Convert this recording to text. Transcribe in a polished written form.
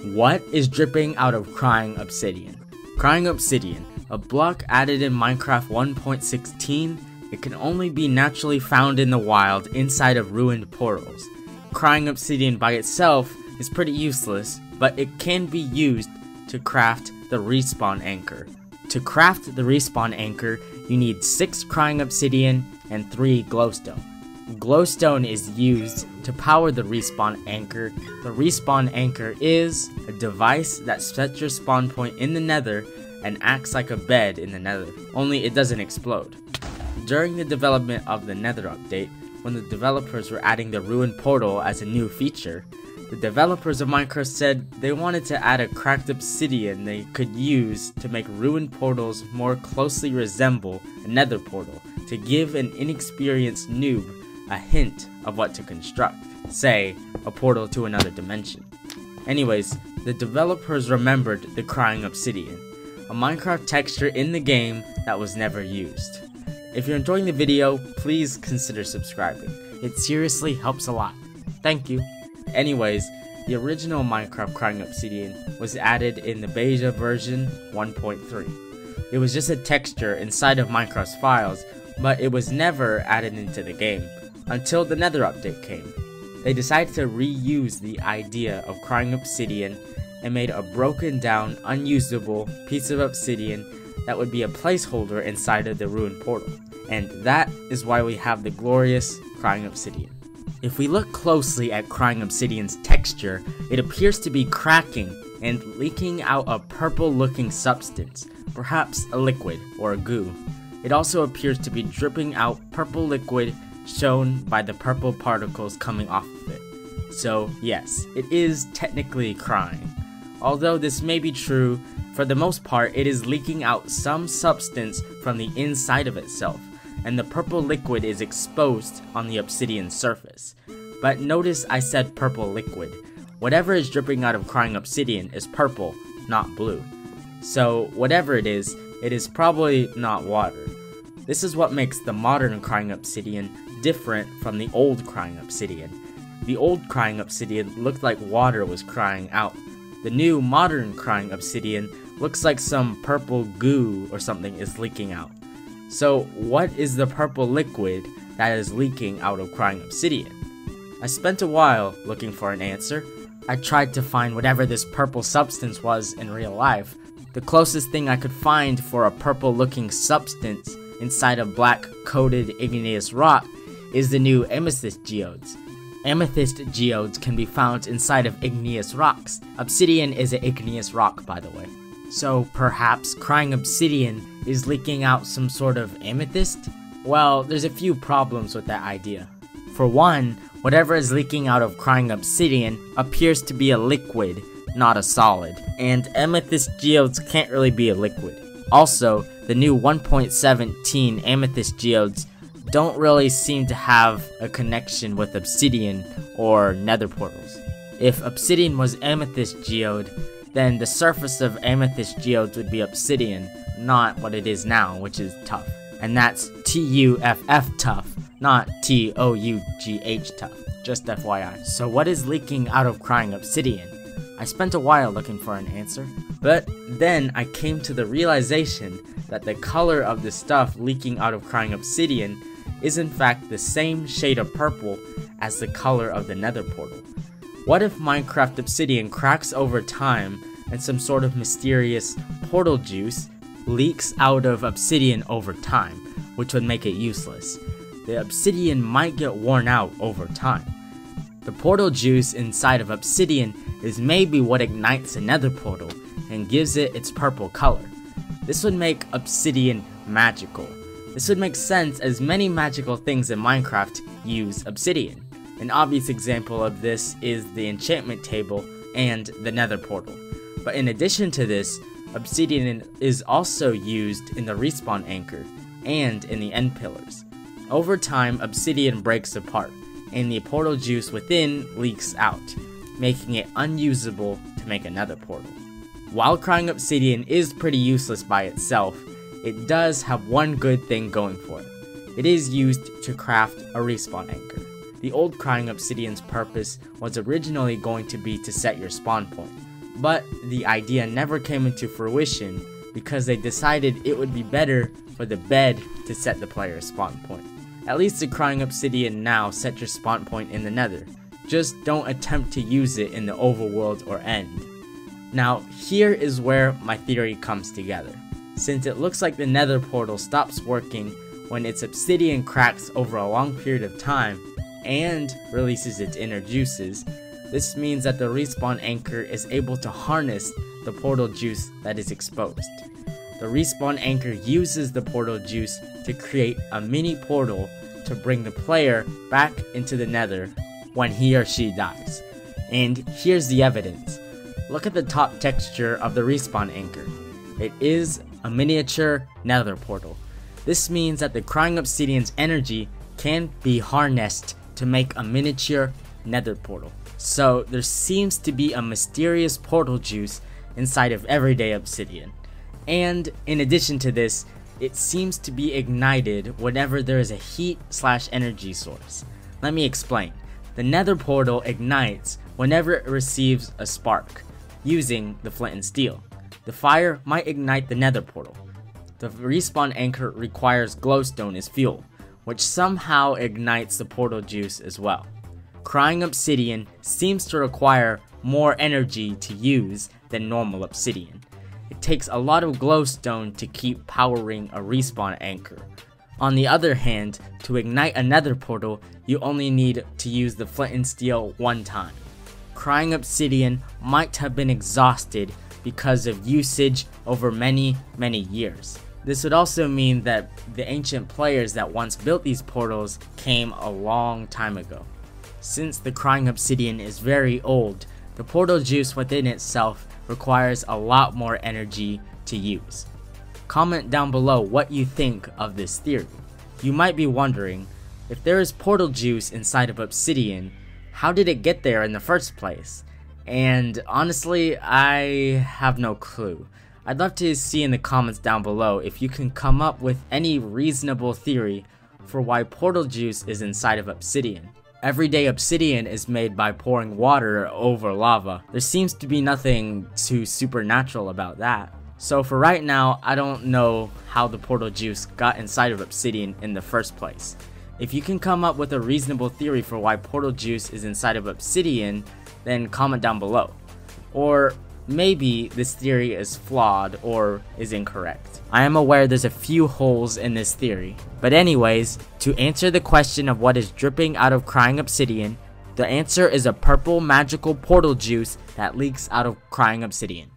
What is dripping out of Crying Obsidian? Crying Obsidian, a block added in Minecraft 1.16, it can only be naturally found in the wild inside of ruined portals. Crying Obsidian by itself is pretty useless, but it can be used to craft the respawn anchor. To craft the respawn anchor, you need 6 Crying Obsidian and 3 glowstone. Glowstone is used to power the respawn anchor. The respawn anchor is a device that sets your spawn point in the nether and acts like a bed in the nether, only it doesn't explode. During the development of the nether update, when the developers were adding the ruined portal as a new feature, the developers of Minecraft said they wanted to add a cracked obsidian they could use to make ruined portals more closely resemble a nether portal, to give an inexperienced noob a hint of what to construct, say, a portal to another dimension. Anyways, the developers remembered the Crying Obsidian, a Minecraft texture in the game that was never used. If you're enjoying the video, please consider subscribing. It seriously helps a lot. Thank you. Anyways, the original Minecraft Crying Obsidian was added in the beta version 1.3. It was just a texture inside of Minecraft's files, but it was never added into the game, until the nether update came. They decided to reuse the idea of Crying Obsidian and made a broken down, unusable piece of obsidian that would be a placeholder inside of the ruined portal. And that is why we have the glorious Crying Obsidian. If we look closely at Crying Obsidian's texture, it appears to be cracking and leaking out a purple looking substance, perhaps a liquid or a goo. It also appears to be dripping out purple liquid shown by the purple particles coming off of it. So yes, it is technically crying. Although this may be true, for the most part it is leaking out some substance from the inside of itself, and the purple liquid is exposed on the obsidian surface. But notice I said purple liquid. Whatever is dripping out of Crying Obsidian is purple, not blue. So whatever it is probably not water. This is what makes the modern Crying Obsidian different from the old Crying Obsidian. The old Crying Obsidian looked like water was crying out. The new modern Crying Obsidian looks like some purple goo or something is leaking out. So what is the purple liquid that is leaking out of Crying Obsidian? I spent a while looking for an answer. I tried to find whatever this purple substance was in real life. The closest thing I could find for a purple looking substance inside of black coated igneous rock is the new amethyst geodes. Amethyst geodes can be found inside of igneous rocks. Obsidian is an igneous rock, by the way. So perhaps Crying Obsidian is leaking out some sort of amethyst? Well, there's a few problems with that idea. For one, whatever is leaking out of Crying Obsidian appears to be a liquid, not a solid. And amethyst geodes can't really be a liquid. Also, the new 1.17 amethyst geodes don't really seem to have a connection with obsidian or nether portals. If obsidian was amethyst geode, then the surface of amethyst geodes would be obsidian, not what it is now, which is tough. And that's T-U-F-F tough, not T-O-U-G-H tough, just FYI. So what is leaking out of Crying Obsidian? I spent a while looking for an answer, but then I came to the realization that the color of the stuff leaking out of Crying Obsidian is in fact the same shade of purple as the color of the nether portal. What if Minecraft Obsidian cracks over time and some sort of mysterious portal juice leaks out of obsidian over time, which would make it useless? The obsidian might get worn out over time. The portal juice inside of obsidian is maybe what ignites a nether portal and gives it its purple color. This would make obsidian magical. This would make sense as many magical things in Minecraft use obsidian. An obvious example of this is the enchantment table and the nether portal. But in addition to this, obsidian is also used in the respawn anchor and in the end pillars. Over time, obsidian breaks apart, and the portal juice within leaks out, making it unusable to make another portal. While Crying Obsidian is pretty useless by itself, it does have one good thing going for it. It is used to craft a respawn anchor. The old Crying Obsidian's purpose was originally going to be to set your spawn point, But the idea never came into fruition because they decided it would be better for the bed to set the player's spawn point. At least the Crying Obsidian now set your spawn point in the Nether. Just don't attempt to use it in the overworld or end. Now, here is where my theory comes together. Since it looks like the Nether portal stops working when its obsidian cracks over a long period of time and releases its inner juices, this means that the respawn anchor is able to harness the portal juice that is exposed. The respawn anchor uses the portal juice to create a mini portal to bring the player back into the Nether when he or she dies. And here's the evidence. Look at the top texture of the respawn anchor. It is a miniature Nether portal. This means that the Crying Obsidian's energy can be harnessed to make a miniature Nether portal. So there seems to be a mysterious portal juice inside of everyday obsidian. And in addition to this, it seems to be ignited whenever there is a heat/energy source. Let me explain. The Nether portal ignites whenever it receives a spark, using the flint and steel. The fire might ignite the Nether portal. The respawn anchor requires glowstone as fuel, which somehow ignites the portal juice as well. Crying Obsidian seems to require more energy to use than normal obsidian. It takes a lot of glowstone to keep powering a respawn anchor. On the other hand, to ignite a Nether portal, you only need to use the flint and steel one time. Crying Obsidian might have been exhausted because of usage over many years. This would also mean that the ancient players that once built these portals came a long time ago. Since the Crying Obsidian is very old, the portal juice within itself requires a lot more energy to use. Comment down below what you think of this theory. You might be wondering, if there is portal juice inside of obsidian, how did it get there in the first place? And honestly, I have no clue. I'd love to see in the comments down below if you can come up with any reasonable theory for why portal juice is inside of obsidian. Everyday obsidian is made by pouring water over lava. There seems to be nothing too supernatural about that. So for right now, I don't know how the portal juice got inside of obsidian in the first place. If you can come up with a reasonable theory for why portal juice is inside of obsidian, then comment down below. Or maybe this theory is flawed or is incorrect. I am aware there's a few holes in this theory. But anyways, to answer the question of what is dripping out of Crying Obsidian, the answer is a purple magical portal juice that leaks out of Crying Obsidian.